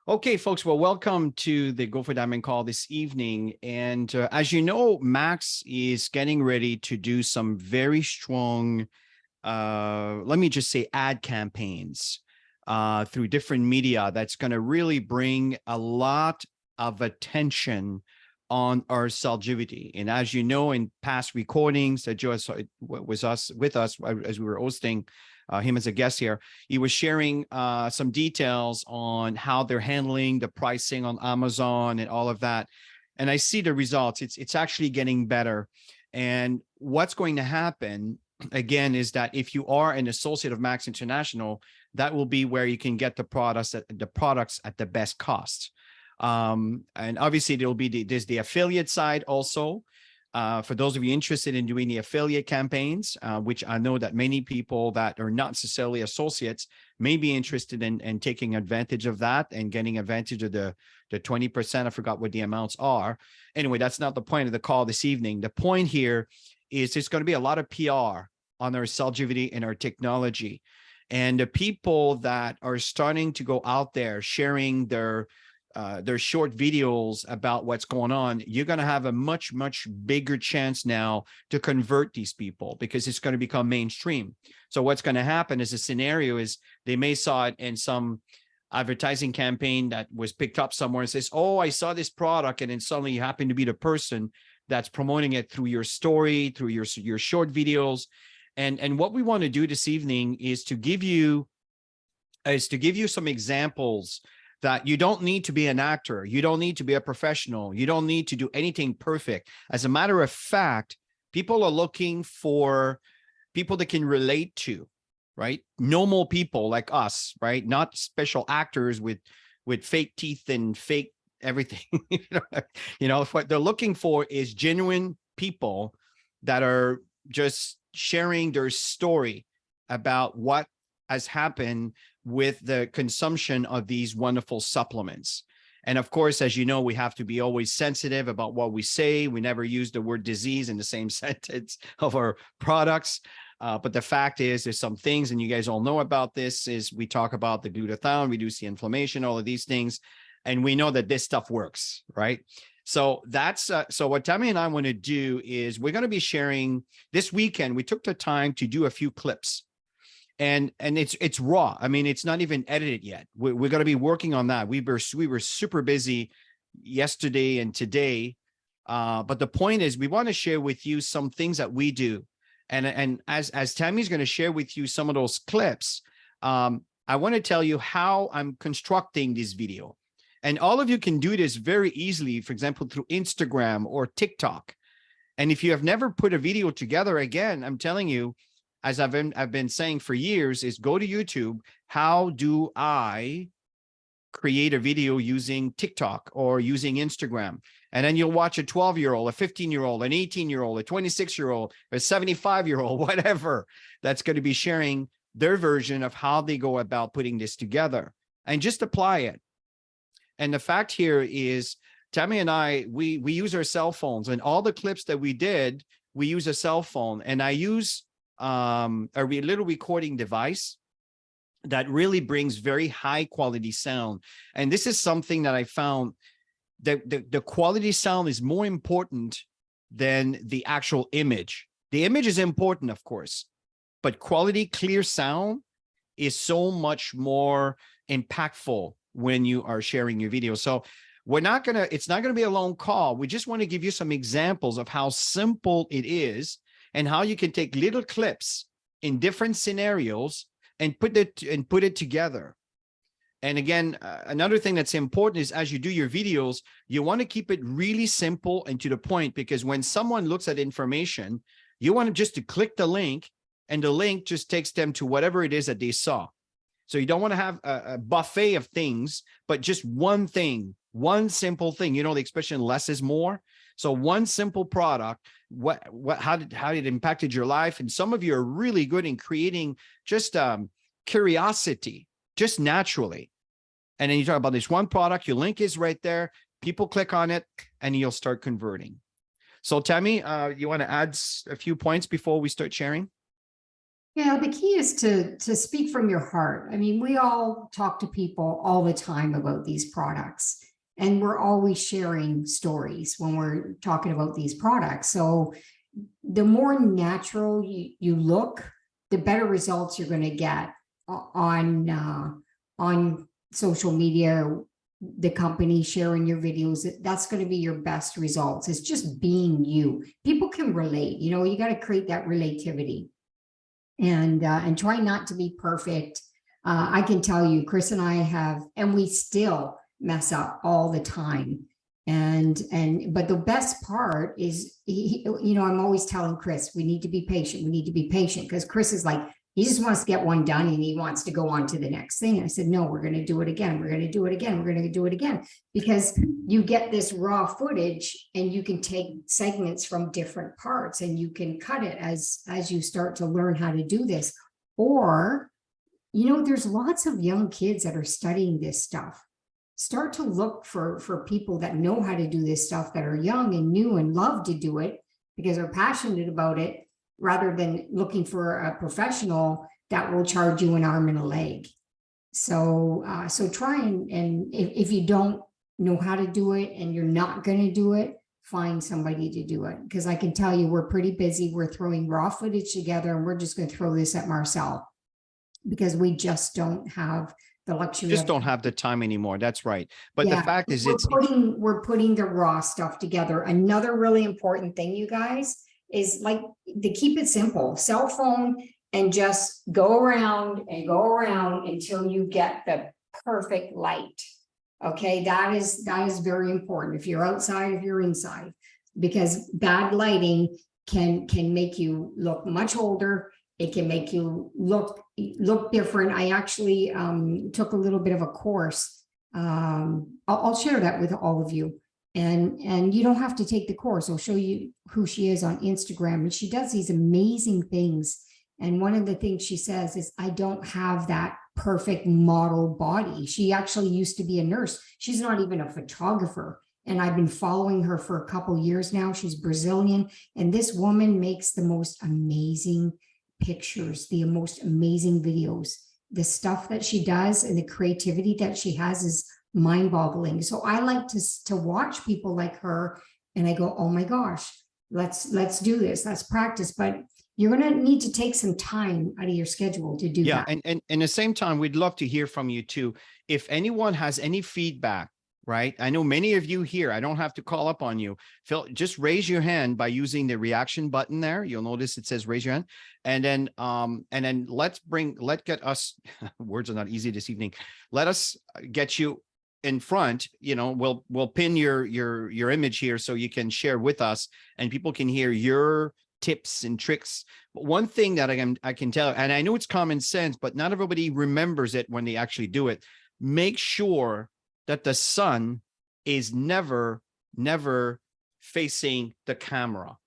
Okay, folks, well, welcome to the Go for Diamond call this evening. And as you know, Max is getting ready to do some very strong, let me just say, ad campaigns through different media that's going to really bring a lot of attention on our Celgivity. And as you know, in past recordings that Joe was with us as we were hosting him as a guest here, he was sharing some details on how they're handling the pricing on Amazon and all of that. And I see the results. It's actually getting better. And what's going to happen again is that if you are an associate of Max International, that will be where you can get the products at the best cost. And obviously there's the affiliate side also. For those of you interested in doing the affiliate campaigns, which I know that many people that are not necessarily associates may be interested in taking advantage of that and getting advantage of the 20%. I forgot what the amounts are. Anyway, that's not the point of the call this evening. The point here is there's going to be a lot of PR on our Celgivity and our technology. And the people that are starting to go out there sharing their short videos about what's going on, you're going to have a much bigger chance now to convert these people because it's going to become mainstream. So what's going to happen is a scenario is they may saw it in some advertising campaign that was picked up somewhere and says, oh, I saw this product, and then suddenly you happen to be the person that's promoting it through your story, through your short videos. And what we want to do this evening is to give you some examples that you don't need to be an actor. You don't need to be a professional. You don't need to do anything perfect. As a matter of fact, people are looking for people that can relate to, right? Normal people like us, right? Not special actors with fake teeth and fake everything. What they're looking for is genuine people that are just sharing their story about what has happened with the consumption of these wonderful supplements. And of course, as you know, we have to be always sensitive about what we say. We never use the word disease in the same sentence of our products. But the fact is, there's some things, and you guys all know about this, is we talk about the glutathione, reduce the inflammation, all of these things. And we know that this stuff works, right? So that's so what Tammy and I want to do is we're going to be sharing this weekend. We took the time to do a few clips. And it's raw. I mean, it's not even edited yet. We're going to be working on that. We were super busy yesterday and today. But the point is, we want to share with you some things that we do. And as Tammy's going to share with you some of those clips, I want to tell you how I'm constructing this video. And all of you can do this very easily, for example, through Instagram or TikTok. And if you have never put a video together, again, I'm telling you, as I've been saying for years, is go to YouTube. How do I create a video using TikTok or using Instagram? And then you'll watch a 12-year-old, a 15-year-old, an 18-year-old, a 26-year-old, a 75-year-old, whatever, that's going to be sharing their version of how they go about putting this together and just apply it. And the fact here is, Tammy and I, we use our cell phones, and all the clips that we did, we use a cell phone, and I use a little recording device that really brings very high quality sound. And this is something that I found that the quality sound is more important than the actual image. The image is important, of course, but quality, clear sound is so much more impactful when you are sharing your video. So it's not gonna be a long call. We just want to give you some examples of how simple it is and how you can take little clips in different scenarios and put it together. And again, another thing that's important is as you do your videos, you want to keep it really simple and to the point, because when someone looks at information, you want just to click the link, and the link just takes them to whatever it is that they saw. So you don't want to have a buffet of things, but just one thing, one simple thing. You know the expression less is more. So one simple product, how it impacted your life. And some of you are really good in creating just curiosity, just naturally. And then you talk about this one product, your link is right there. People click on it and you'll start converting. So Tammy, you want to add a few points before we start sharing? Yeah, the key is to speak from your heart. I mean, we all talk to people all the time about these products, and we're always sharing stories when we're talking about these products. So the more natural you look, the better results you're going to get on social media. The company sharing your videos, that's going to be your best results. It's just being you. People can relate. You know, you got to create that relativity, and try not to be perfect. I can tell you, Chris and I have, and we still mess up all the time. But the best part is, you know, I'm always telling Chris, we need to be patient. We need to be patient, because Chris is like, he just wants to get one done and he wants to go on to the next thing. And I said, no, we're going to do it again. We're going to do it again. We're going to do it again, because you get this raw footage and you can take segments from different parts and you can cut it as you start to learn how to do this. Or, you know, there's lots of young kids that are studying this stuff. Start to look for people that know how to do this stuff, that are young and new and love to do it because they're passionate about it, rather than looking for a professional that will charge you an arm and a leg. So try and if you don't know how to do it and you're not going to do it, find somebody to do it. Because I can tell you, we're pretty busy. We're throwing raw footage together and we're just going to throw this at Marcel, because we just don't have the luxury. Just don't have the time anymore. That's right. But the fact is, we're putting the raw stuff together. Another really important thing, you guys, is like to keep it simple. Cell phone, and just go around and go around until you get the perfect light. Okay, that is very important. If you're outside, if you're inside, because bad lighting can make you look much older. It can make you look different. I actually took a little bit of a course. I'll share that with all of you. And you don't have to take the course. I'll show you who she is on Instagram. And she does these amazing things. And one of the things she says is, I don't have that perfect model body. She actually used to be a nurse. She's not even a photographer. And I've been following her for a couple years now. She's Brazilian. And this woman makes the most amazing pictures, the most amazing videos. The stuff that she does and the creativity that she has is mind-boggling. So I like to watch people like her, and I go, oh my gosh, let's do this, let's practice. But you're going to need to take some time out of your schedule to do that. And at the same time, we'd love to hear from you too. If anyone has any feedback, right? I know many of you here, I don't have to call up on you. Phil, just raise your hand by using the reaction button there. You'll notice it says raise your hand. And then let's get us, words are not easy this evening. Let us get you in front. You know, we'll pin your image here so you can share with us and people can hear your tips and tricks. But one thing that I can tell, and I know it's common sense, but not everybody remembers it when they actually do it. Make sure that the sun is never facing the camera.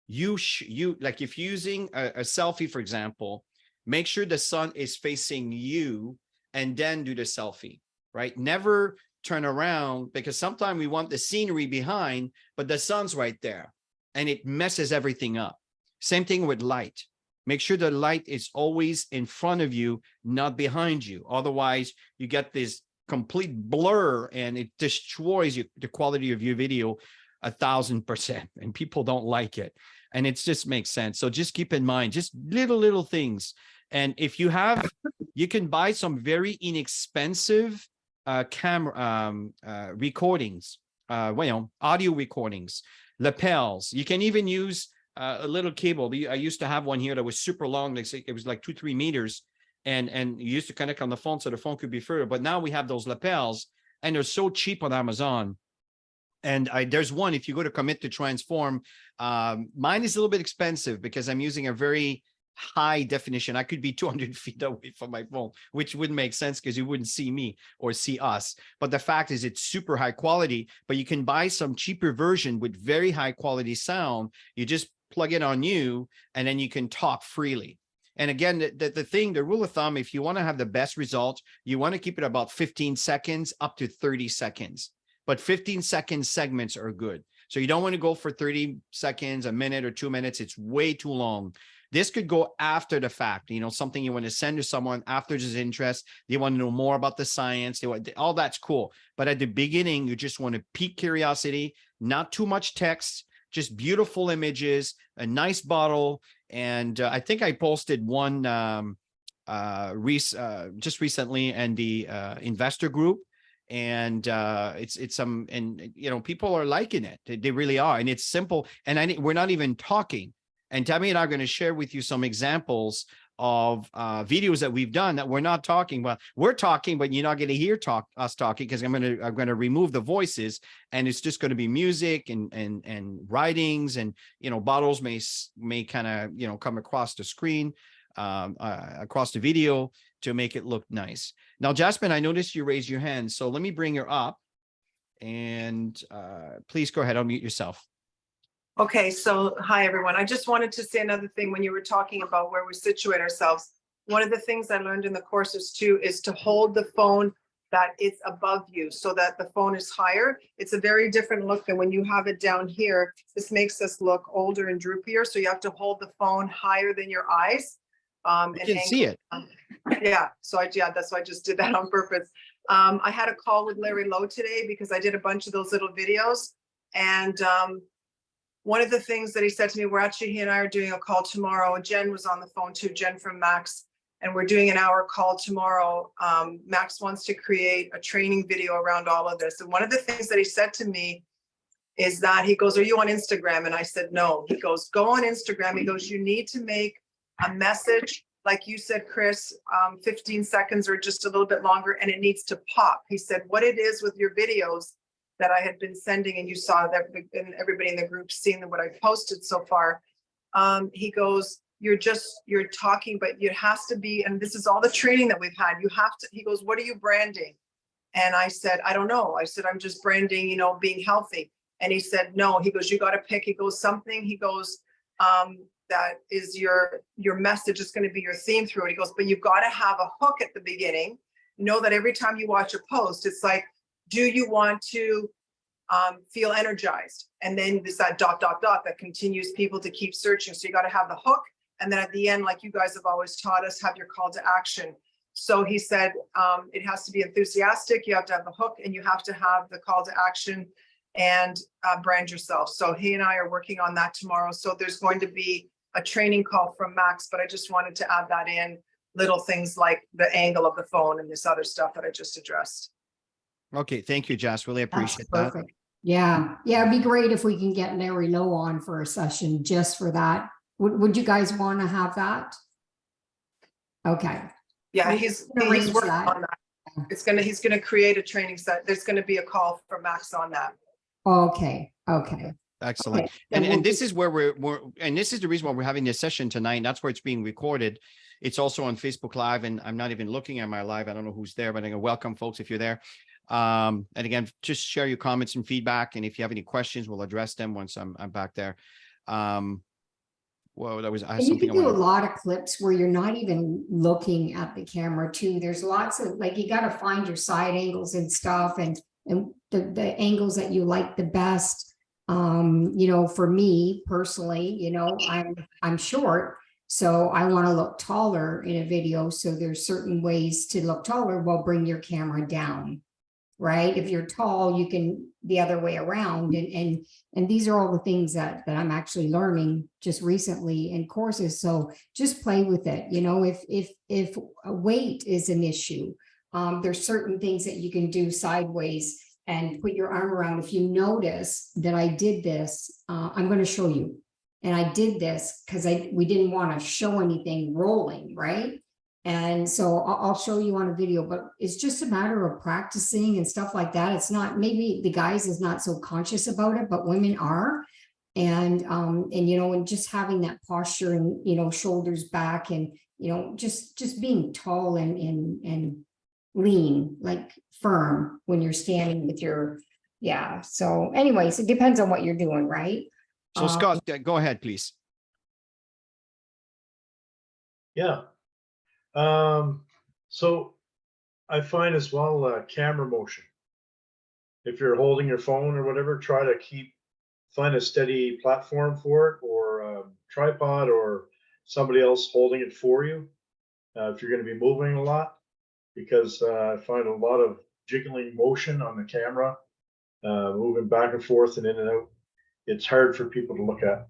You like, if you're using a selfie, for example, make sure the sun is facing you and then do the selfie, right? Never turn around, because sometimes we want the scenery behind, but the sun's right there and it messes everything up. Same thing with light. Make sure the light is always in front of you, not behind you. Otherwise, you get this complete blur and it destroys the quality of your video 1,000%, and people don't like it. And it just makes sense. So just keep in mind, just little things. And if you have, you can buy some very inexpensive camera recordings, audio recordings, lapels. You can even use a little cable. I used to have one here that was super long. It was like 2-3 meters. And you used to connect on the phone so the phone could be further. But now we have those lapels and they're so cheap on Amazon. And there's one, if you go to Commit to Transform, mine is a little bit expensive because I'm using a very high definition. I could be 200 feet away from my phone, which wouldn't make sense because you wouldn't see me or see us. But the fact is it's super high quality, but you can buy some cheaper version with very high quality sound. You just plug it on you and then you can talk freely. And again, the rule of thumb, if you want to have the best results, you want to keep it about 15 seconds up to 30 seconds. But 15-second segments are good. So you don't want to go for 30 seconds, a minute or 2 minutes. It's way too long. This could go after the fact, something you want to send to someone after his interest. They want to know more about the science. All that's cool. But at the beginning, you just want to pique curiosity, not too much text, just beautiful images, a nice bottle. And I think I posted one just recently in the investor group. And people are liking it. They really are. And it's simple. And we're not even talking. And Tammy and I are going to share with you some examples of videos that we've done that we're not talking. Well, we're talking, but you're not going to hear us talking, because I'm going to remove the voices, and it's just going to be music and writings, and bottles may kind of come across the screen, across the video, to make it look nice. Now, Jasmine, I noticed you raised your hand, so let me bring her up, and please go ahead, unmute yourself. Okay, so hi, everyone. I just wanted to say another thing when you were talking about where we situate ourselves. One of the things I learned in the courses too is to hold the phone that it's above you so that the phone is higher. It's a very different look than when you have it down here. This makes us look older and droopier. So you have to hold the phone higher than your eyes. You can see it. Yeah, so that's why I just did that on purpose. I had a call with Larry Lowe today because I did a bunch of those little videos. And one of the things that he said to me, he and I are doing a call tomorrow. Jen was on the phone too, Jen from Max, and we're doing an hour call tomorrow. Max wants to create a training video around all of this. And one of the things that he said to me is that he goes, "Are you on Instagram?" And I said, "No." He goes, "Go on Instagram." He goes, "You need to make a message, like you said, Chris, 15 seconds or just a little bit longer, and it needs to pop." He said, "What it is with your videos that I had been sending, and you saw that, and everybody in the group seen what I posted so far." He goes, you're talking, but it has to be, and this is all the training that we've had. You have to, he goes, "What are you branding?" And I said, "I don't know." I said, "I'm just branding, being healthy." And he said, "No." He goes, "You got to pick." He goes, "Something." He goes, "That is your message is going to be your theme through it." He goes, "But you've got to have a hook at the beginning. Know that every time you watch a post, it's like, do you want to feel energized?" And then there's that ... that continues people to keep searching. So you got to have the hook. And then at the end, like you guys have always taught us, have your call to action. So he said, it has to be enthusiastic. You have to have the hook, and you have to have the call to action, and brand yourself. So he and I are working on that tomorrow. So there's going to be a training call from Max, but I just wanted to add that in, little things like the angle of the phone and this other stuff that I just addressed. Okay, thank you, Jess. Really appreciate That's perfect. Yeah, it'd be great if we can get Larry Lowe on for a session just for that. Would you guys want to have that? Okay. Yeah, he's working on that. He's gonna create a training set. There's gonna be a call for Max on that. Okay. Excellent. Okay. And this is where and this is the reason why we're having this session tonight. That's where it's being recorded. It's also on Facebook Live, and I'm not even looking at my live. I don't know who's there, but I'm gonna welcome folks if you're there. And again, just share your comments and feedback. And if you have any questions, we'll address them once I'm back there. Well, that was you can do a lot of clips where you're not even looking at the camera too. There's lots of, like, you got to find your side angles and stuff, and the angles that you like the best. For me personally, I'm short, so I want to look taller in a video. So there's certain ways to look taller. Well, bring your camera down. Right? If you're tall, you can the other way around. And these are all the things that I'm actually learning just recently in courses. So just play with it. If weight is an issue, there's certain things that you can do sideways and put your arm around. If you notice that I did this, I'm going to show you. And I did this because we didn't want to show anything rolling, right? And so I'll show you on a video, but it's just a matter of practicing and stuff like that. It's not, maybe the guys is not so conscious about it, but women are. And just having that posture and, shoulders back and, just being tall and lean, like firm when you're standing with your, yeah. So anyways, it depends on what you're doing, right? So Scott, go ahead, please. Yeah. So I find as well, camera motion. If you're holding your phone or whatever, try to find a steady platform for it, or tripod, or somebody else holding it for you. If you're going to be moving a lot, because I find a lot of jiggling motion on the camera, moving back and forth and in and out. It's hard for people to look at.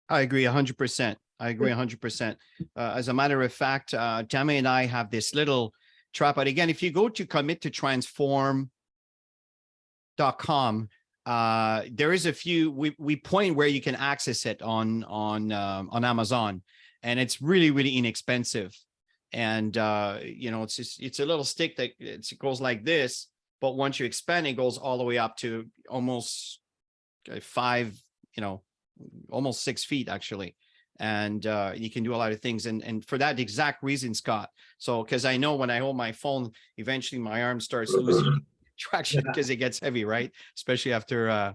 I agree 100%. I agree 100%. As a matter of fact, Tammy and I have this little tripod. Again, if you go to committotransform.com, there is a few, we point where you can access it on Amazon, and it's really, really inexpensive. And, you know, it's a little stick that it goes like this, but once you expand, it goes all the way up to almost 5, you know, almost 6 feet actually. And you can do a lot of things. And for that exact reason, Scott. So, because I know when I hold my phone, eventually my arm starts losing traction because it gets heavy, right? Especially after,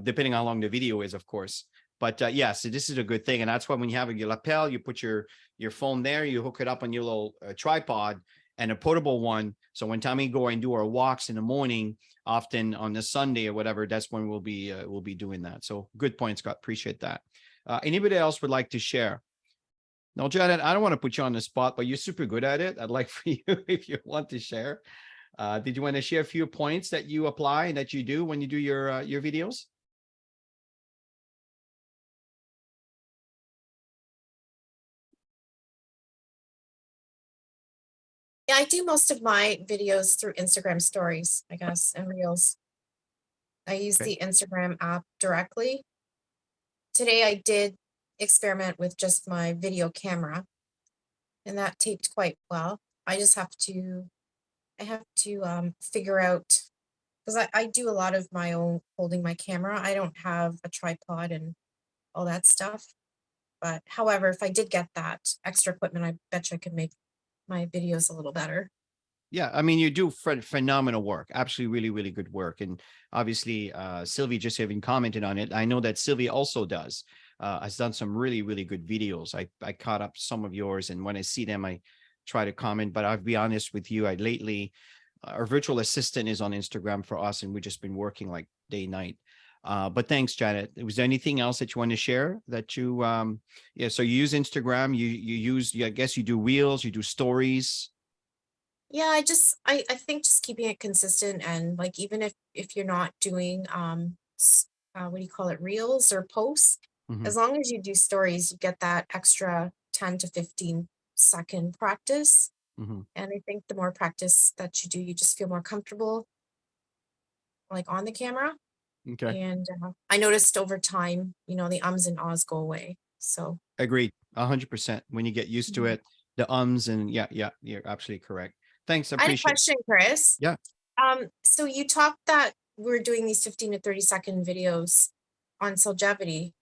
depending on how long the video is, of course. But yeah, so this is a good thing. And that's why when you have a lapel, you put your phone there, you hook it up on your little tripod, and a portable one. So when Tommy go and do our walks in the morning, often on the Sunday or whatever, that's when we'll be doing that. So good point, Scott. Appreciate that. Anybody else would like to share? No, Janet, I don't want to put you on the spot, but you're super good at it. I'd like for you, if you want to share. Did you want to share a few points that you apply and that you do when you do your videos? Yeah, I do most of my videos through Instagram stories, I guess, and Reels. I use the Instagram app directly. Today I did experiment with just my video camera, and that taped quite well. I just have to, figure out, because I do a lot of my own holding my camera. I don't have a tripod and all that stuff. But however, if I did get that extra equipment, I bet you I could make my videos a little better. Yeah, I mean, you do phenomenal work, absolutely really, really good work. And obviously, Sylvie just having commented on it. I know that Sylvie also has done some really, really good videos. I caught up some of yours, and when I see them, I try to comment. But I'll be honest with you, lately, our virtual assistant is on Instagram for us, and we've just been working like day and night. But thanks, Janet. Was there anything else that you want to share that you, yeah, so you use Instagram, you use, I guess you do reels, you do stories. Yeah, I think just keeping it consistent, and like even if you're not doing what do you call it, reels or posts, Mhm. as long as you do stories, you get that extra 10 to 15 second practice. Mhm. And I think the more practice that you do, you just feel more comfortable like on the camera. Okay. And I noticed over time, the ums and ahs go away. So Agreed. 100%. When you get used to Mhm. it, the ums and yeah, you're absolutely correct. Thanks. I I had a appreciate it. question, Chris. Yeah. So you talked that we're doing these 15 to 30-second videos on Solgevity,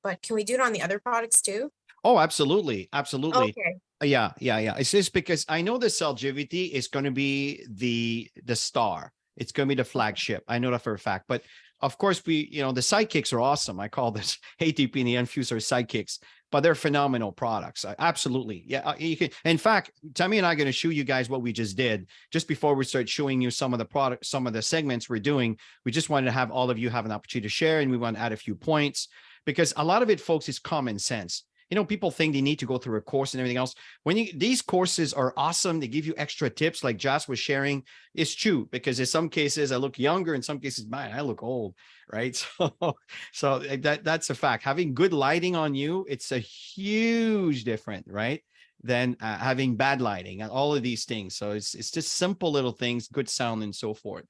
but can we do it on the other products too? Oh, absolutely. Absolutely. Okay. Yeah. It's just because I know the Solgevity is going to be the star. It's going to be the flagship. I know that for a fact. But of course, the sidekicks are awesome. I call this ATP and the Infuser sidekicks, but they're phenomenal products. Absolutely. Yeah. You can. In fact, Tammy and I are going to show you guys what we just did just before we start showing you some of the products, some of the segments we're doing. We just wanted to have all of you have an opportunity to share, and we want to add a few points because a lot of it, folks, is common sense. People think they need to go through a course and everything else. These courses are awesome. They give you extra tips like Jas was sharing. It's true because in some cases I look younger, in some cases, man, I look old, right? So that's a fact. Having good lighting on you, it's a huge difference, right? Than having bad lighting and all of these things. So it's just simple little things, good sound and so forth.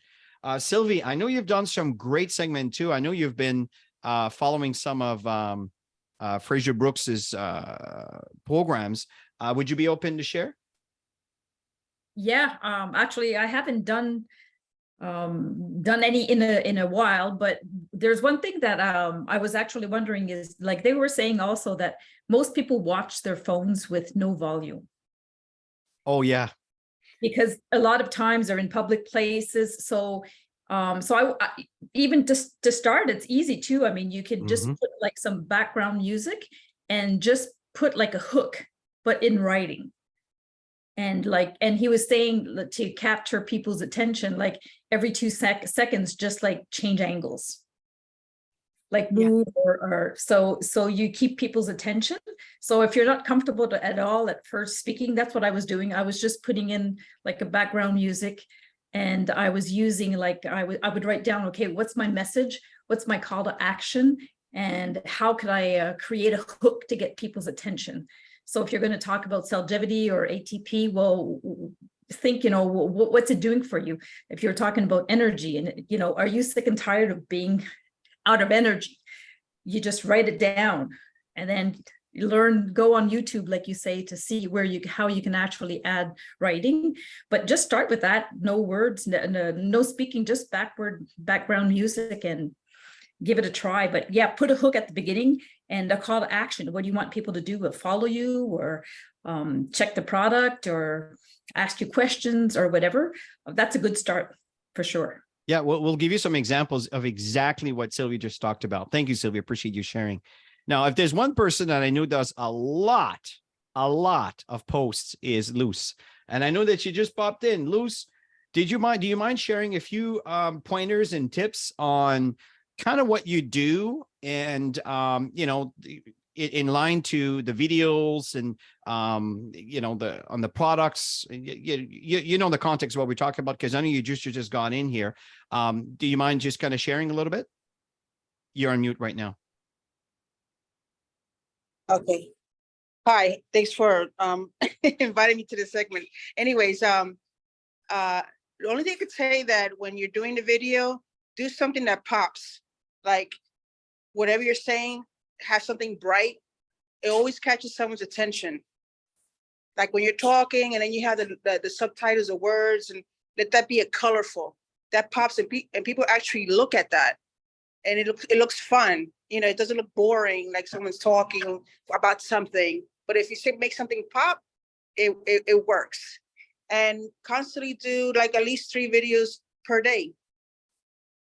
Sylvie, I know you've done some great segment too. I know you've been following some of Fraser Brooks's programs. Would you be open to share? Yeah, actually, I haven't done any in a while, but there's one thing that I was actually wondering is, like, they were saying also that most people watch their phones with no volume. Oh yeah, because a lot of times they're in public places. So I even to start, it's easy too. I mean, you could just put like some background music and just put like a hook, but in writing. And he was saying to capture people's attention, like every 2 seconds, just like change angles. like Yeah. mood or so you keep people's attention. So if you're not comfortable at all at first speaking, that's what I was doing. I was just putting in like a background music, and I was using like I would write down, okay, what's my message, what's my call to action, and how could I create a hook to get people's attention. So if you're going to talk about Cellgevity or ATP, well, think, what's it doing for you? If you're talking about energy and, are you sick and tired of being out of energy? You just write it down and then go on YouTube, like you say, to see how you can actually add writing. But just start with that. No words, no speaking, just background music, and give it a try. But yeah, put a hook at the beginning and a call to action. What do you want people to do? Follow you, or check the product, or ask you questions, or whatever. That's a good start for sure. Yeah, we'll give you some examples of exactly what Sylvia just talked about. Thank you, Sylvia. Appreciate you sharing. Now, if there's one person that I know does a lot of posts, is Luz. And I know that she just popped in. Luz, do you mind sharing a few pointers and tips on kind of what you do, and in line to the videos and on the products, the context of what we're talking about, because I know you just got in here. Do you mind just kind of sharing a little bit? You're on mute right now. Okay. Hi, thanks for inviting me to this segment. Anyways, the only thing I could say that when you're doing the video, do something that pops. Like whatever you're saying, have something bright. It always catches someone's attention. Like when you're talking and then you have the subtitles of words, and let that be a colorful. That pops, and people actually look at that, and it looks fun. It doesn't look boring, like someone's talking about something. But if you make something pop, it works. And constantly do like at least 3 videos per day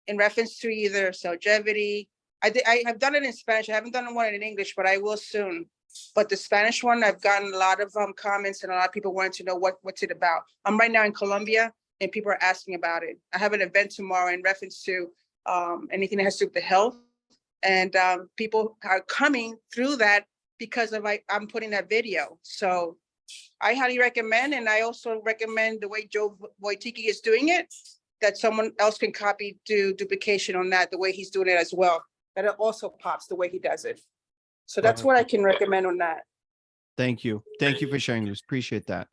in reference to either Cellgevity. I have done it in Spanish. I haven't done one in English, but I will soon. But the Spanish one, I've gotten a lot of comments, and a lot of people wanting to know what's it about. I'm right now in Colombia, and people are asking about it. I have an event tomorrow in reference to anything that has to do with the health. And people are coming through that because of I'm putting that video. So I highly recommend, and I also recommend the way Joe Wojcicki is doing it, that someone else can do duplication on that, the way he's doing it as well. That it also pops the way he does it. So that's what I can recommend on that. Thank you. Thank you for sharing, Luz. Appreciate that.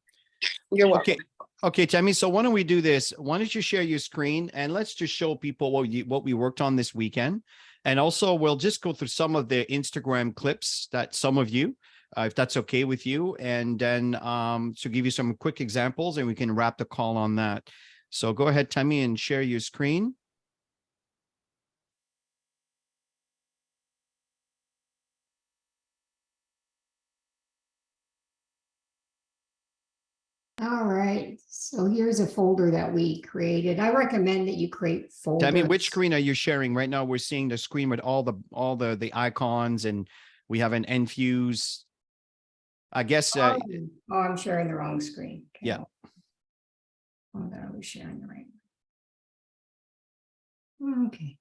You're welcome. Okay, Tammy. So why don't we do this? Why don't you share your screen, and let's just show people what we worked on this weekend. And also we'll just go through some of the Instagram clips that some of you, if that's okay with you. And then to give you some quick examples, and we can wrap the call on that. So go ahead, Tammy, and share your screen. All right, so here's a folder that we created. I recommend that you create folders. Tammy, which screen are you sharing right now? We're seeing the screen with all the icons, and we have an Enfuse. I guess. I'm sharing the wrong screen. Okay. Yeah. Oh, that I was sharing the right one. Okay.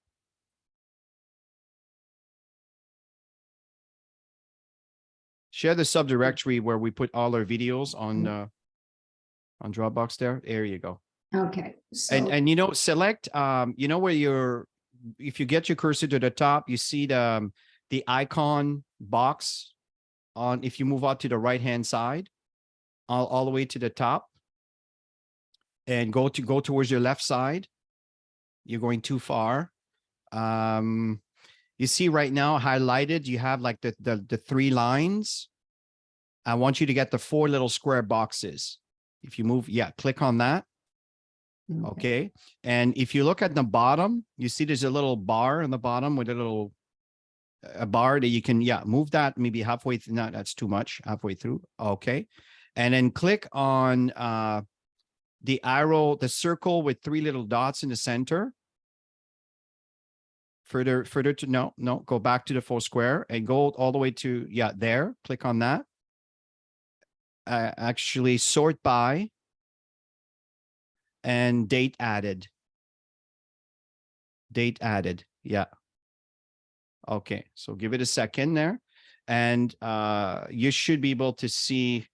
Share the subdirectory where we put all our videos on Dropbox there. There you go. Okay. So, And select where if you get your cursor to the top, you see the icon box on, if you move out to the right hand side, all the way to the top, and go towards your left side. You're going too far. You see right now highlighted, you have like the 3 lines. I want you to get the 4 little square boxes. If you move, click on that. Okay. And if you look at the bottom, you see there's a little bar in the bottom with a bar that you can, move that maybe halfway through. No, that's too much. Halfway through. Okay. And then click on the arrow, the circle with 3 little dots in the center. Further to, no, go back to the 4 square and go all the way to, there. Click on that. Actually sort by and date added. Yeah. Okay, so give it a second there. And you should be able to see.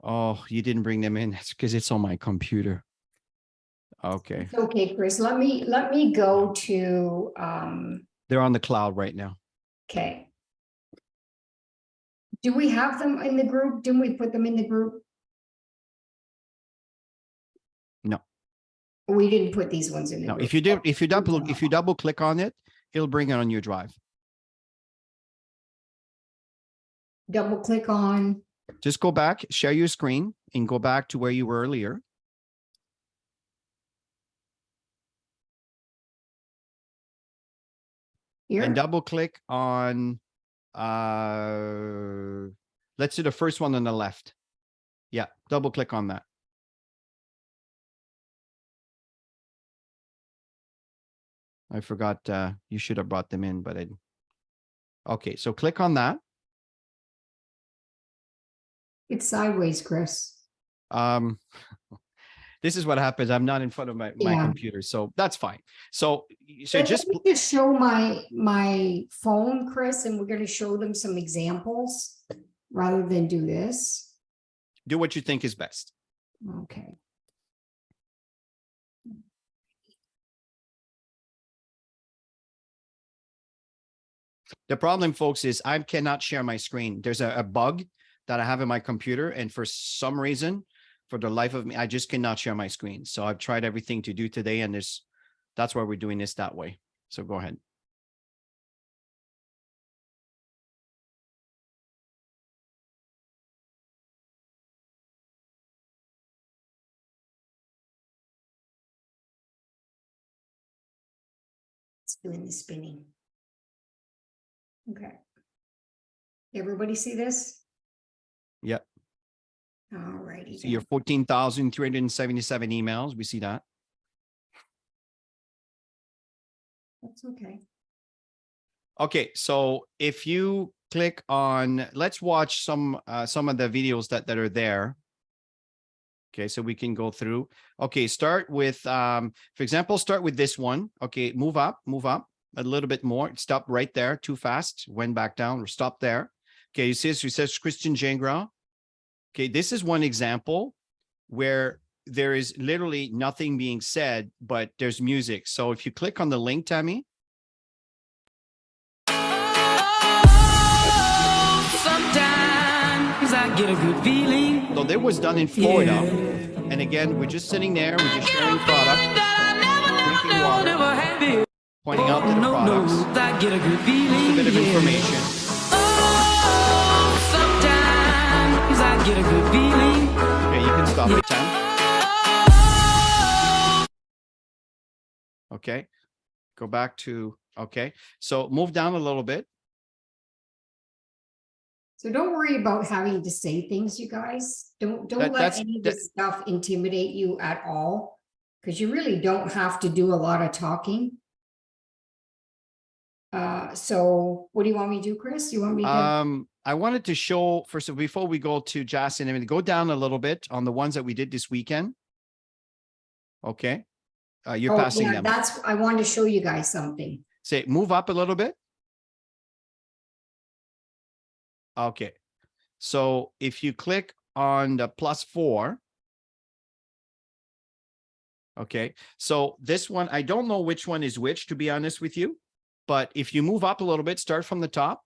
Oh, you didn't bring them in. It's because it's on my computer. Okay, It's okay, Chris. Let me go to, they're on the cloud right now. okay. Do we have them in the group? Didn't we put them in the group? No. We didn't put these ones in the No, group. if you double click on it, it'll bring it on your drive. Double click on, Just go back, share your screen, and go back to where you were earlier. here. And double click on let's do the first one on the left. Yeah, double click on that. I forgot you should have brought them in, but I didn't. Okay, so click on that. It's sideways, Chris. This is what happens. I'm not in front of my Yeah. computer, so that's fine. So Let just me just show my phone, Chris, and we're gonna show them some examples rather than do this. do what you think is best. Okay. The problem, folks, is I cannot share my screen. There's a bug that I have in my computer, and for some reason, for the life of me, I just cannot share my screen. So I've tried everything to do today, and that's why we're doing this that way. So go ahead. It's doing the spinning. Okay. Everybody see this? Yep. All righty. See your 14,377 emails. We see that. That's okay. Okay, so if you click on, let's watch some of the videos that are there. Okay, so we can go through. Okay, start with, for example, start with this one. Okay, move up a little bit more. Stop right there, too fast. Went back down or stop there. Okay, you see, it says Christian Gingras. Okay, this is one example where there is literally nothing being said, but there's music. So if you click on the link, Tammy. Sometimes I get a good feeling. So that was done in Florida. And again, we're just sitting there, we're just sharing product, drinking water, pointing out to the products, I get a good feeling. just a bit of information. Sometimes I get a good feeling. Okay, you can stop it, Tam. Okay, go back to, okay. So move down a little bit. So don't worry about having to say things, you guys. Don't let that's- any of this stuff intimidate you at all, because you really don't have to do a lot of talking. So what do you want me to do, Chris? You want me to? I wanted to show first, before we go to Justin, I mean, go down a little bit on the ones that we did this weekend. Okay, you're Oh, passing yeah, them. I wanted to show you guys something. Say, move up a little bit. Okay, so if you click on the +4, okay, so this one, I don't know which one is which, to be honest with you, but if you move up a little bit, start from the top.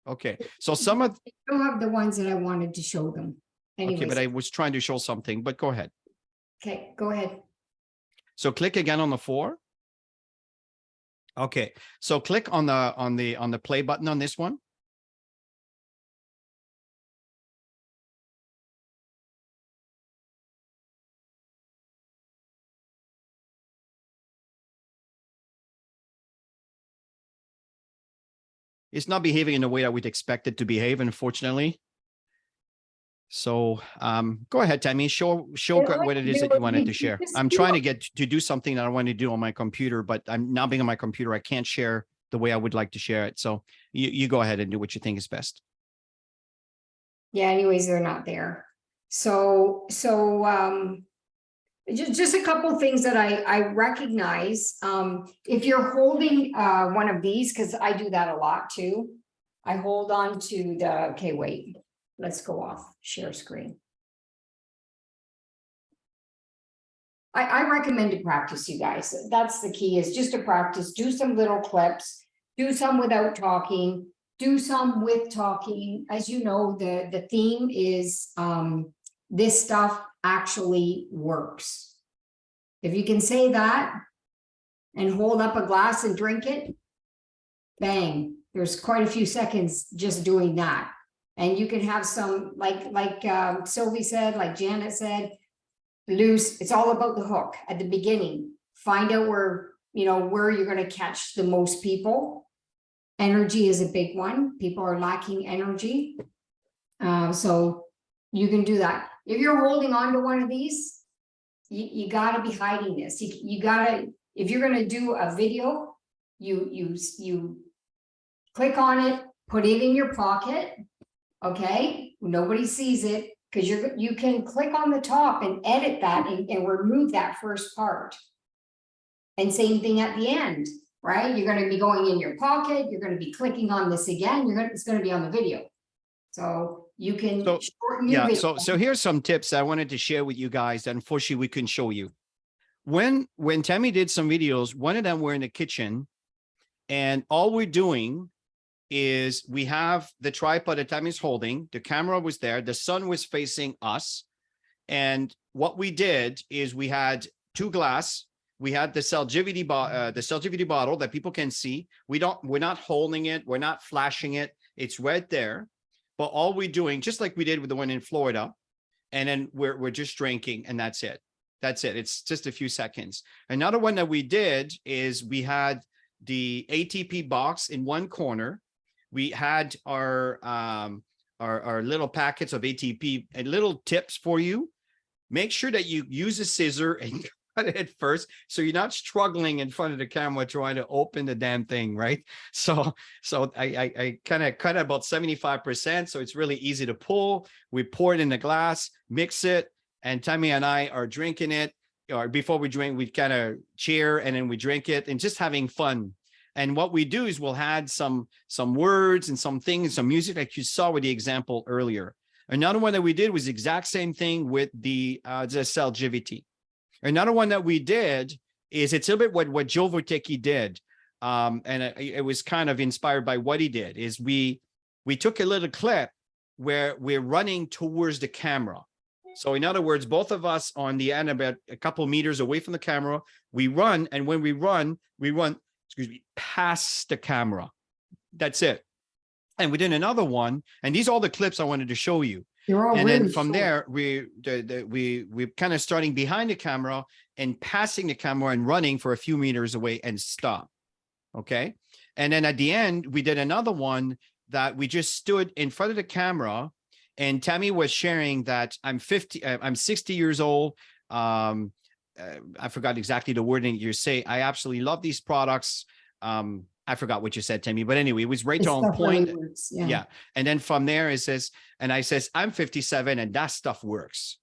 Okay, so some of, I don't have the ones that I wanted to show them. okay, but Anyways, I was trying to show something, but go ahead. okay, go ahead. So click again on the 4. Okay, so click on the play button on this one. It's not behaving in the way that we'd expect it to behave, unfortunately. So go ahead, Tammy, show what it is that you wanted to share. I'm trying to get to do something that I want to do on my computer, but I'm not being on my computer. I can't share the way I would like to share it. So you go ahead and do what you think is best. Yeah, anyways, they're not there. Just a couple things that I recognize, if you're holding, one of these, because I do that a lot too. I hold on to the, okay, wait, let's go off, share screen. I recommend to practice, you guys. That's the key, is just to practice, do some little clips, do some without talking, do some with talking. As you know, the theme is, this stuff actually works. If you can say that and hold up a glass and drink it, bang, there's quite a few seconds just doing that. And you can have some, like Sylvie said, like Janet said, loose. It's all about the hook at the beginning. Find out where you're going to catch the most people. Energy is a big one. People are lacking energy. So you can do that. If you're holding on to one of these, you got to be hiding this. You got to, if you're going to do a video, you click on it, put it in your pocket. Okay, nobody sees it, because you can click on the top and edit that and remove that first part. And same thing at the end, right? You're going to be going in your pocket. You're going to be clicking on this again. It's going to be on the video. So you can shorten your video. So here's some tips I wanted to share with you guys that unfortunately we couldn't show you. When Tammy did some videos, one of them were in the kitchen, and all we're doing is we have the tripod that Tammy's holding, the camera was there, the sun was facing us. And what we did is we had two glass, we had the Celgivity bottle that people can see. We're not holding it, we're not flashing it, it's right there. But all we're doing, just like we did with the one in Florida, and then we're just drinking, and that's it. That's it. It's just a few seconds. Another one that we did is we had the ATP box in one corner. We had our little packets of ATP and little tips for you. Make sure that you use a scissor and cut it first, so you're not struggling in front of the camera trying to open the damn thing, right? So I kind of cut about 75%, so it's really easy to pull. We pour it in the glass, mix it, and Tammy and I are drinking it. Or before we drink, we kind of cheer, and then we drink it, and just having fun. And what we do is we'll add some words and some things, some music, like you saw with the example earlier. Another one that we did was the exact same thing with the Celgivity. Another one that we did is, it's a little bit what Joe Verticki did. And it was kind of inspired by what he did, is we took a little clip where we're running towards the camera. So in other words, both of us on the end, about a couple meters away from the camera, we run. And when we run, past the camera. That's it. And we did another one, and these are all the clips I wanted to show you. And then from there, we kind of starting behind the camera and passing the camera and running for a few meters away and stop. Okay. And then at the end, we did another one that we just stood in front of the camera, and Tammy was sharing that I'm 60 years old. I forgot exactly the wording you say. I absolutely love these products. I forgot what you said, Tammy, but anyway, it was right on point. Yeah. And then from there it says, and I says, I'm 57 and that stuff works.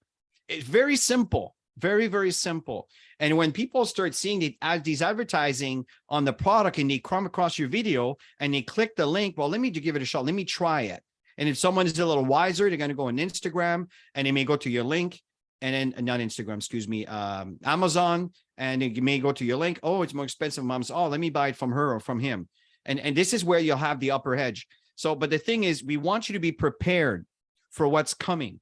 It's very simple, very, very simple. And when people start seeing these advertising on the product, and they come across your video and they click the link, well, let me give it a shot. Let me try it. And if someone is a little wiser, they're going to go on Instagram, and they may go to your link. And then not Instagram, excuse me, Amazon, and you may go to your link. Oh, it's more expensive, Mom's. Oh, let me buy it from her or from him. And this is where you'll have the upper edge. So, but the thing is, we want you to be prepared for what's coming.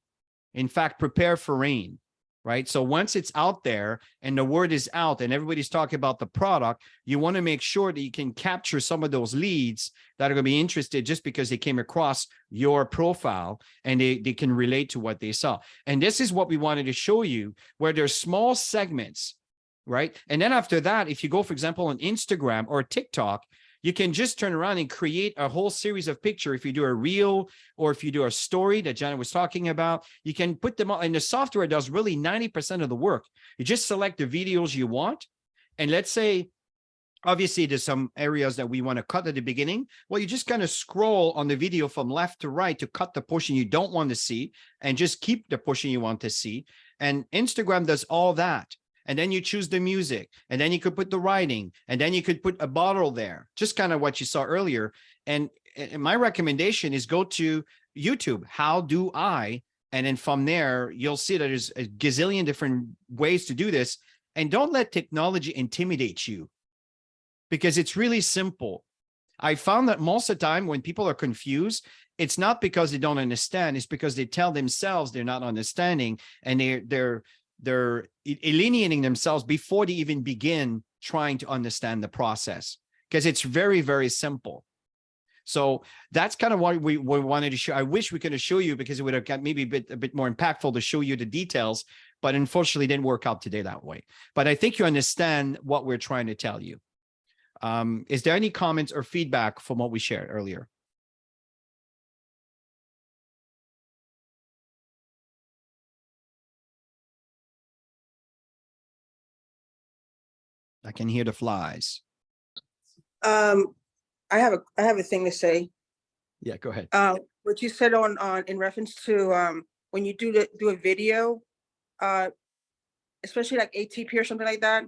In fact, prepare for rain, right? So once it's out there and the word is out and everybody's talking about the product, you want to make sure that you can capture some of those leads that are going to be interested just because they came across your profile and they can relate to what they saw. And this is what we wanted to show you, where there's small segments, right? And then after that, if you go, for example, on Instagram or TikTok, you can just turn around and create a whole series of pictures. If you do a reel, or if you do a story that Janet was talking about, you can put them all, and the software does really 90% of the work. You just select the videos you want. And let's say Obviously, there's some areas that we want to cut at the beginning. Well, you just kind of scroll on the video from left to right to cut the portion you don't want to see and just keep the portion you want to see. And Instagram does all that. And then you choose the music, and then you could put the writing, and then you could put a bottle there, just kind of what you saw earlier. And my recommendation is go to YouTube, How Do I? And then from there, you'll see that there's a gazillion different ways to do this. And don't let technology intimidate you, because it's really simple. I found that most of the time when people are confused, it's not because they don't understand, it's because they tell themselves they're not understanding, and they're alienating themselves before they even begin trying to understand the process, because it's very, very simple. So that's kind of what we wanted to show. I wish we could have shown you, because it would have got maybe a bit more impactful to show you the details, but unfortunately it didn't work out today that way. But I think you understand what we're trying to tell you. Is there any comments or feedback from what we shared earlier? I can hear the flies. I have a thing to say. Yeah, go ahead. What you said on in reference to when you do a video, especially like ATP or something like that,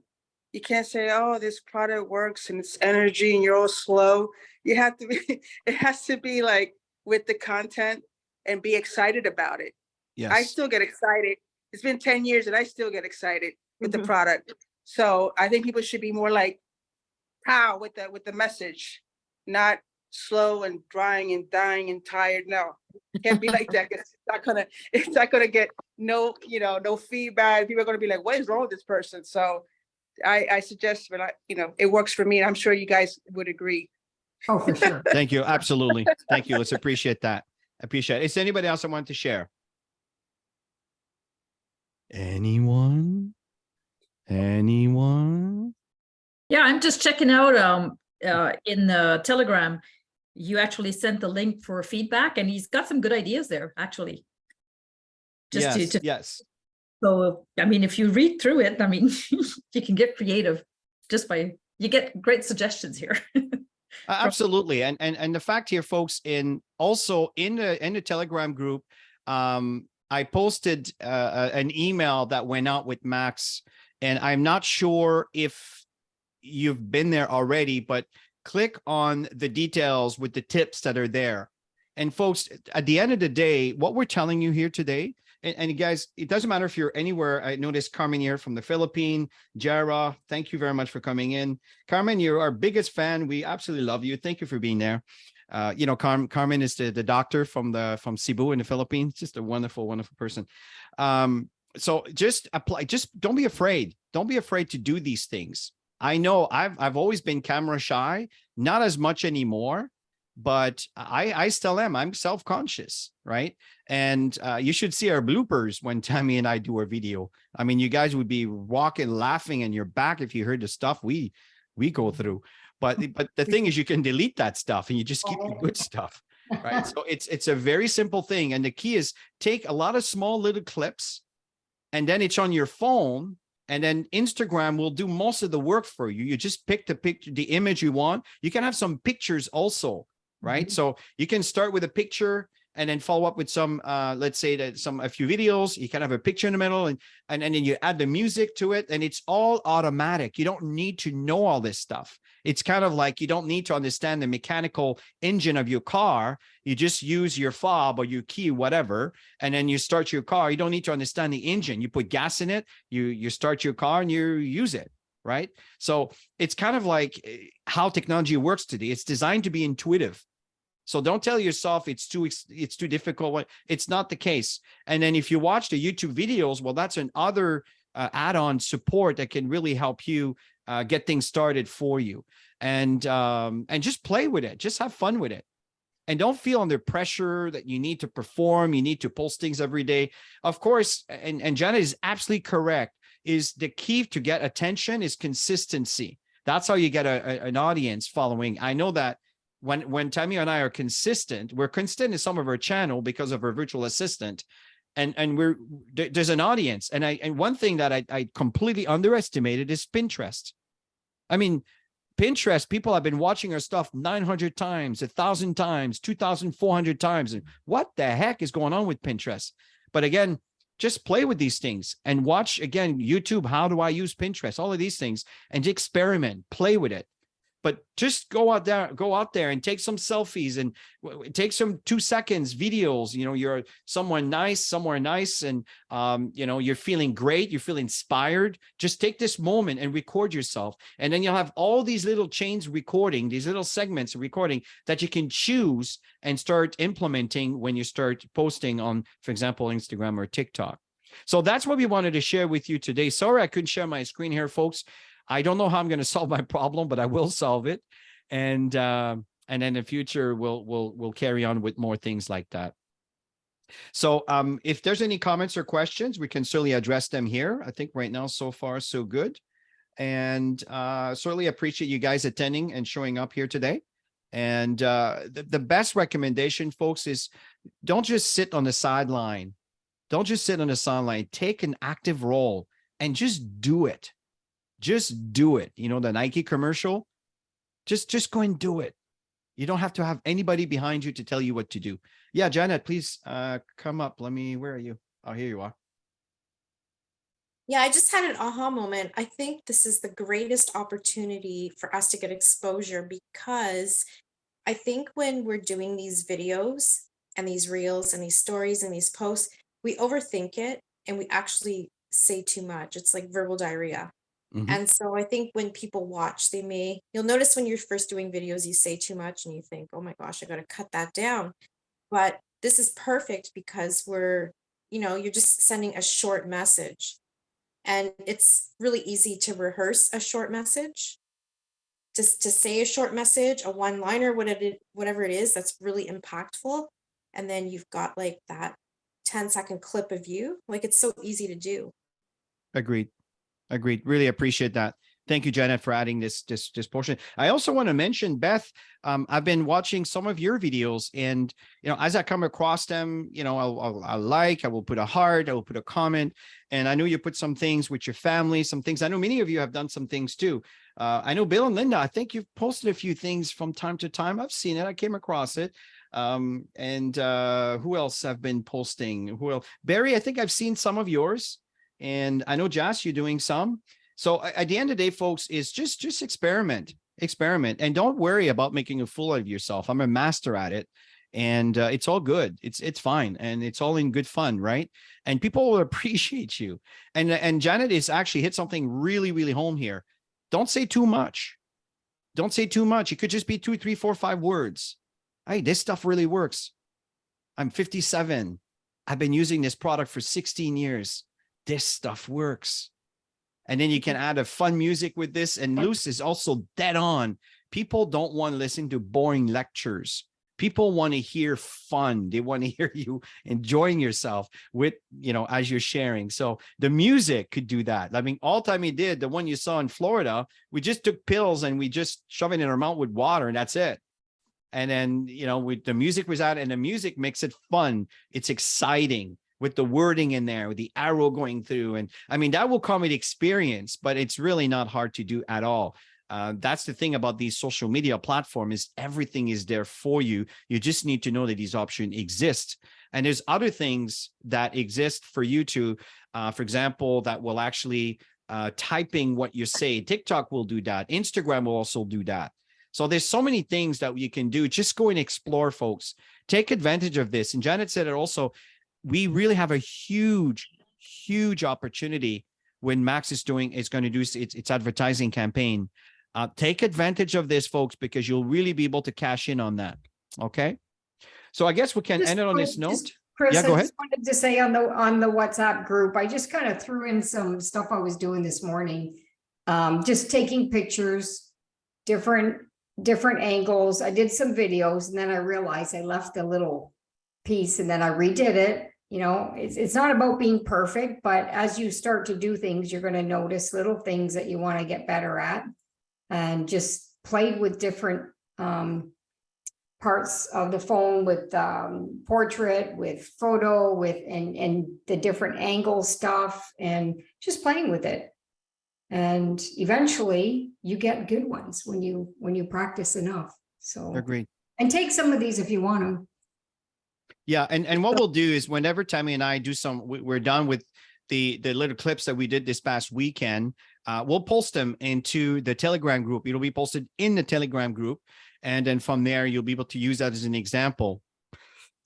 you can't say, oh, this product works and it's energy and you're all slow. You have to be, it has to be like with the content and be excited about it. Yes. I still get excited. It's been 10 years and I still get excited with the product. So I think people should be more like, pow, with the message, not slow and drying and dying and tired. No, it can't be like that. It's not gonna get no feedback. People are gonna be like, what is wrong with this person? So I suggest, but it works for me, and I'm sure you guys would agree. Oh, for sure. Thank you. Absolutely. Thank you. Let's appreciate that. Appreciate it. Is there anybody else I want to share? Anyone? Anyone? Yeah, I'm just checking out in the Telegram. You actually sent the link for feedback, and he's got some good ideas there, actually. Yes. So, I mean, if you read through it, I mean, you can get creative you get great suggestions here. Absolutely. And the fact here, folks, in the Telegram group, I posted an email that went out with Max, and I'm not sure if you've been there already, but click on the details with the tips that are there. And folks, at the end of the day, what we're telling you here today, and guys, it doesn't matter if you're anywhere. I noticed Carmen here from the Philippines. Jara, thank you very much for coming in. Carmen, you're our biggest fan. We absolutely love you. Thank you for being there. Carmen is the doctor from Cebu in the Philippines. Just a wonderful, wonderful person. So just apply. Just don't be afraid. Don't be afraid to do these things. I know I've always been camera shy, not as much anymore, but I still am. I'm self-conscious, right? And you should see our bloopers when Tammy and I do our video. I mean, you guys would be walking, laughing in your back if you heard the stuff we go through. But the thing is, you can delete that stuff and you just keep the good stuff, right? So it's a very simple thing. And the key is take a lot of small little clips, and then it's on your phone. And then Instagram will do most of the work for you. You just pick the image you want. You can have some pictures also, right? Mm-hmm. So you can start with a picture and then follow up with some, let's say that a few videos. You can have a picture in the middle, and then you add the music to it, and it's all automatic. You don't need to know all this stuff. It's kind of like you don't need to understand the mechanical engine of your car. You just use your fob or your key, whatever, and then you start your car. You don't need to understand the engine. You put gas in it, you start your car, and you use it, right? So it's kind of like how technology works today. It's designed to be intuitive. So don't tell yourself it's too difficult. It's not the case. And then if you watch the YouTube videos, well, that's another add-on support that can really help you get things started for you. And just play with it. Just have fun with it. And don't feel under pressure that you need to perform. You need to post things every day. Of course, and Janet is absolutely correct, is the key to get attention is consistency. That's how you get an audience following. I know that when Tammy and I are consistent, we're consistent in some of our channel because of our virtual assistant, and there's an audience. And one thing that I completely underestimated is Pinterest. I mean, Pinterest, people have been watching our stuff 900 times, 1,000 times, 2,400 times. And what the heck is going on with Pinterest? But again, just play with these things and watch, again, YouTube, how do I use Pinterest? All of these things, and experiment, play with it. But just go out there and take some selfies and take some 2 seconds videos. You know, you're somewhere nice, and you know, you're feeling great, you feel inspired. Just take this moment and record yourself. And then you'll have all these little chains recording, these little segments of recording that you can choose and start implementing when you start posting on, for example, Instagram or TikTok. So that's what we wanted to share with you today. Sorry, I couldn't share my screen here, folks. I don't know how I'm going to solve my problem, but I will solve it. And then in the future, we'll carry on with more things like that. So if there's any comments or questions, we can certainly address them here. I think right now, so far, so good. And certainly appreciate you guys attending and showing up here today. And the best recommendation, folks, is don't just sit on the sideline. Don't just sit on the sideline. Take an active role and just do it. Just do it. You know, the Nike commercial, just go and do it. You don't have to have anybody behind you to tell you what to do. Yeah, Janet, please come up. Where are you? Oh, here you are. Yeah, I just had an aha moment. I think this is the greatest opportunity for us to get exposure, because I think when we're doing these videos and these reels and these stories and these posts, we overthink it and we actually say too much. It's like verbal diarrhea. And so I think when people watch, you'll notice when you're first doing videos, you say too much and you think, oh my gosh, I got to cut that down. But this is perfect because you're just sending a short message. And it's really easy to rehearse a short message, just to say a short message, a one-liner, whatever it is, that's really impactful. And then you've got like that 10-second clip of you. Like, it's so easy to do. Agreed. Really appreciate that. Thank you, Janet, for adding this portion. I also want to mention, Beth, I've been watching some of your videos, and you know, as I come across them, you know, I will put a heart, I will put a comment, and I know you put some things with your family, some things. I know many of you have done some things too. I know Bill and Linda, I think you've posted a few things from time to time. I've seen it. I came across it. And who else have been posting? Who else? Barry, I think I've seen some of yours. And I know, Josh, you're doing some. So at the end of the day, folks, is just experiment, and don't worry about making a fool of yourself. I'm a master at it, and it's all good. It's fine, and it's all in good fun, right? And people will appreciate you. And Janet is actually hit something really, really home here. Don't say too much. Don't say too much. It could just be 2, 3, 4, 5 words. Hey, this stuff really works. I'm 57. I've been using this product for 16 years. This stuff works. And then you can add a fun music with this. And Luce is also dead on. People don't want to listen to boring lectures. People want to hear fun. They want to hear you enjoying yourself with, you know, as you're sharing. So the music could do that. I mean, all time he did, the one you saw in Florida, we just took pills and we just shove it in our mouth with water, and that's it. And then, you know, with the music was out, and the music makes it fun. It's exciting, with the wording in there, with the arrow going through. And I mean, that will come with experience, but it's really not hard to do at all. That's the thing about these social media platforms, is everything is there for you. You just need to know that these options exist. And there's other things that exist for you to, for example, that will actually typing what you say. TikTok will do that. Instagram will also do that. So there's so many things that you can do. Just go and explore, folks. Take advantage of this. And Janet said it also, we really have a huge opportunity when Max is going to do its advertising campaign. Take advantage of this, folks, because you'll really be able to cash in on that. Okay. So I guess we can end it on this note. Chris, Yeah, go I ahead. just wanted to say on the WhatsApp group, I just kind of threw in some stuff I was doing this morning. Just taking pictures, different angles. I did some videos, and then I realized I left a little piece, and then I redid it. You know, it's not about being perfect, but as you start to do things, you're going to notice little things that you want to get better at, and just played with different parts of the phone, with portrait, with photo, with and the different angle stuff, and just playing with it. And eventually you get good ones when you practice enough. So, Agreed. and take some of these if you want to. Yeah, and what we'll do is whenever Tammy and I do we're done with the little clips that we did this past weekend, we'll post them into the Telegram group. It'll be posted in the Telegram group, and then from there you'll be able to use that as an example.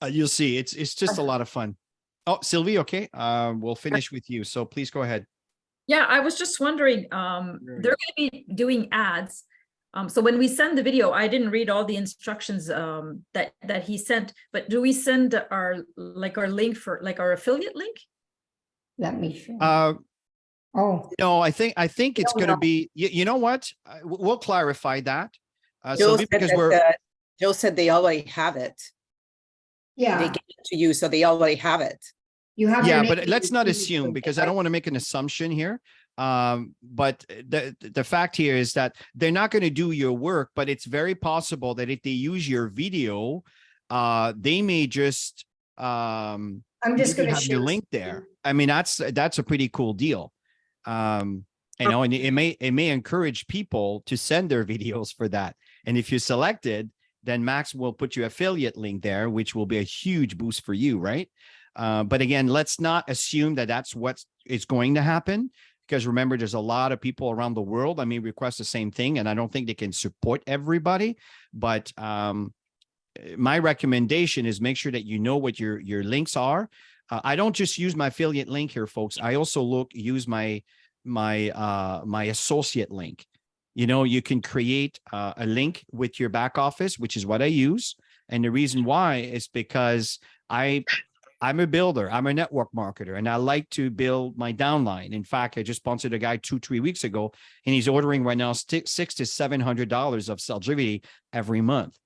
You'll see it's just a lot of fun. Oh, Sylvie, okay. We'll finish with you. So please go ahead. Yeah, I was just wondering, they're going to be doing ads. So when we send the video, I didn't read all the instructions that he sent, but do we send our link for like our affiliate link? Let me show. Oh, No, I think it's No, going to no. be. You know what? We'll clarify that. Joe Sylvie, said because that, we're Joe said they already have it. They yeah. gave it to you, so they already have it. You have your yeah, name but and let's your not email assume address, because I right? don't want to make an assumption here. But the fact here is that they're not going to do your work, but it's very possible that if they use your video, they may just I'm just maybe going to have your share link screen. there. I mean, that's a pretty cool deal. You know, and it may encourage people to send their videos for that. And if you're selected, then Max will put your affiliate link there, which will be a huge boost for you, right? But again, let's not assume that that's what is going to happen, because remember, there's a lot of people around the world. I may request the same thing, and I don't think they can support everybody. But my recommendation is make sure that you know what your links are. I don't just use my affiliate link here, folks. I also use my associate link. You know, you can create a link with your back office, which is what I use. And the reason why is because I'm a builder, I'm a network marketer, and I like to build my downline. In fact, I just sponsored a guy 2-3 weeks ago, and he's ordering right now $600 to $700 of Celgivity every month.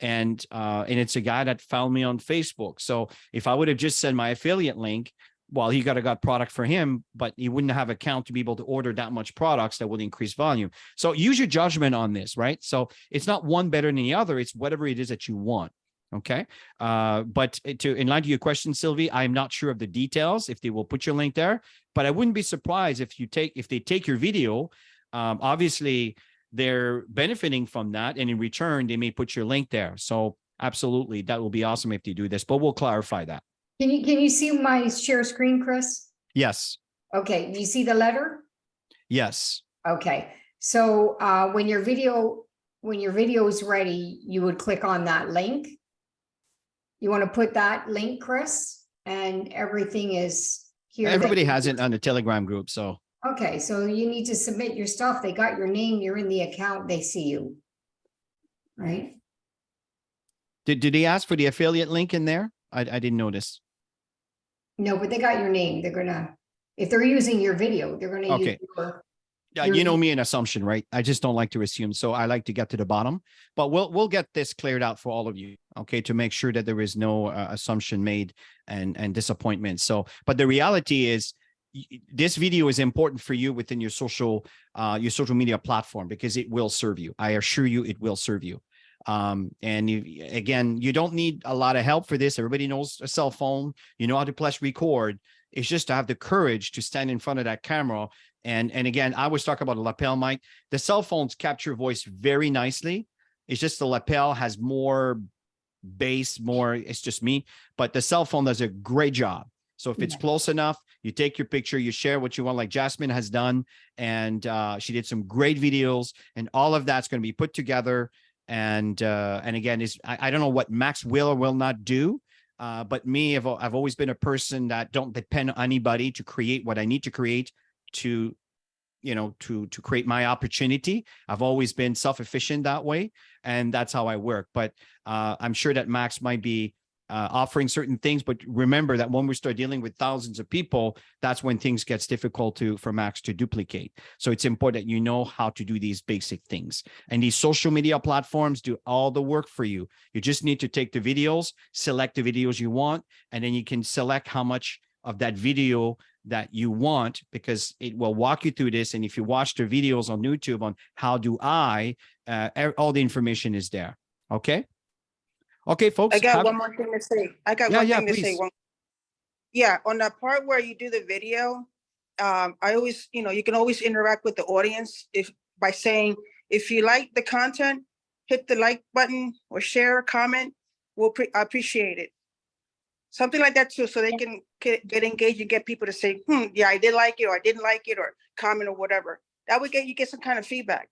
And it's a guy that found me on Facebook. So if I would have just sent my affiliate link, well, he got product for him, but he wouldn't have account to be able to order that much products that would increase volume. So use your judgment on this, right? So it's not one better than the other. It's whatever it is that you want. Okay. But to enlighten to your question, Sylvie, I'm not sure of the details if they will put your link there, but I wouldn't be surprised if they take your video. Obviously they're benefiting from that, and in return, they may put your link there. So absolutely, that will be awesome if they do this, but we'll clarify that. Can you see my share screen, Chris? Yes. Okay, you see the letter? Yes. Okay, so when your video is ready, you would click on that link. You want to put that link, Chris, and everything is here. Everybody has it on the Telegram group. So. Okay, so you need to submit your stuff. They got your name, you're in the account, they see you. Right? Did they ask for the affiliate link in there? I didn't notice. No, but they got your name. They're gonna, if they're using your video, they're gonna use Okay. your. Yeah, Your- you know me, an assumption, right? I just don't like to assume. So I like to get to the bottom, but we'll get this cleared out for all of you, okay, to make sure that there is no assumption made and disappointment. So, but the reality is this video is important for you within your social media platform, because it will serve you. I assure you it will serve you. And again, you don't need a lot of help for this. Everybody knows a cell phone, you know how to press record. It's just to have the courage to stand in front of that camera. And again, I was talking about a lapel mic. The cell phones capture voice very nicely. It's just the lapel has more bass, it's just me, but the cell phone does a great job. So if it's close enough, you take your picture, you share what you want, like Jasmine has done. And she did some great videos, and all of that's going to be put together. And again, I don't know what Max will or will not do. But me, I've always been a person that don't depend on anybody to create what I need to create to create my opportunity. I've always been self-efficient that way, and that's how I work. But I'm sure that Max might be offering certain things, but remember that when we start dealing with thousands of people, that's when things gets difficult for Max to duplicate. So it's important that you know how to do these basic things. And these social media platforms do all the work for you. You just need to take the videos, select the videos you want, and then you can select how much of that video that you want, because it will walk you through this. And if you watch the videos on YouTube on how do I, all the information is there. Okay. Okay, folks. I got one more thing to say. I got Yeah, one yeah, thing to say. please. Yeah, on the part where you do the video, I always, you can always interact with the audience by saying, if you like the content, hit the like button or share, comment. I appreciate it. Something like that too, so they can get engaged and get people to say, yeah, I did like it, or I didn't like it, or comment or whatever. That would you get some kind of feedback.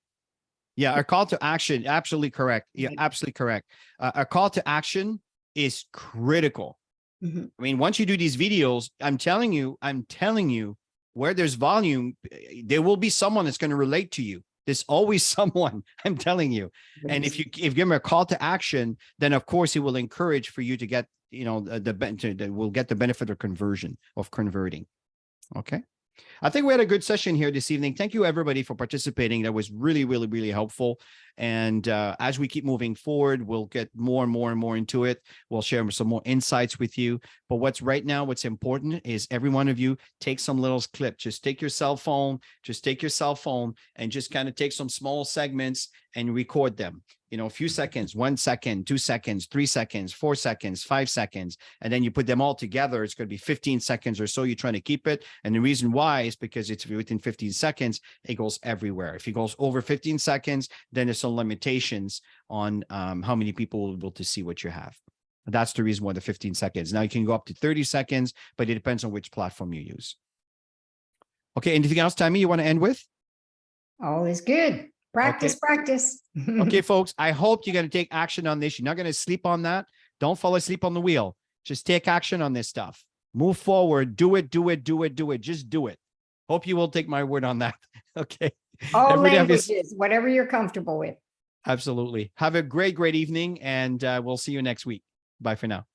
Yeah, our call to action, absolutely correct. Yeah, absolutely correct. Our call to action is critical. Mhm. I mean, once you do these videos, I'm telling you, where there's volume, there will be someone that's going to relate to you. There's always someone, I'm telling you. And if you give him a call to action, then of course he will encourage for you to get, will get the benefit of conversion, of converting. Okay. I think we had a good session here this evening. Thank you, everybody, for participating. That was really, really, really helpful. And as we keep moving forward, we'll get more and more and more into it. We'll share some more insights with you. But what's important is every one of you take some little clip. Just take your cell phone, and just kind of take some small segments and record them. A few seconds, 1 second, 2 seconds, 3 seconds, 4 seconds, 5 seconds. And then you put them all together. It's going to be 15 seconds or so. You're trying to keep it. And the reason why is because it's within 15 seconds, it goes everywhere. If it goes over 15 seconds, then there's some limitations on how many people will be able to see what you have. That's the reason why the 15 seconds. Now you can go up to 30 seconds, but it depends on which platform you use. Okay. Anything else, Tammy, you want to end with? All is good. Practice. Okay, folks, I hope you're going to take action on this. You're not going to sleep on that. Don't fall asleep on the wheel. Just take action on this stuff. Move forward. Do it. Just do it. Hope you will take my word on that. Okay. All Everybody have languages, whatever you're comfortable with. Absolutely. Have a great evening, and we'll see you next week. Bye for now.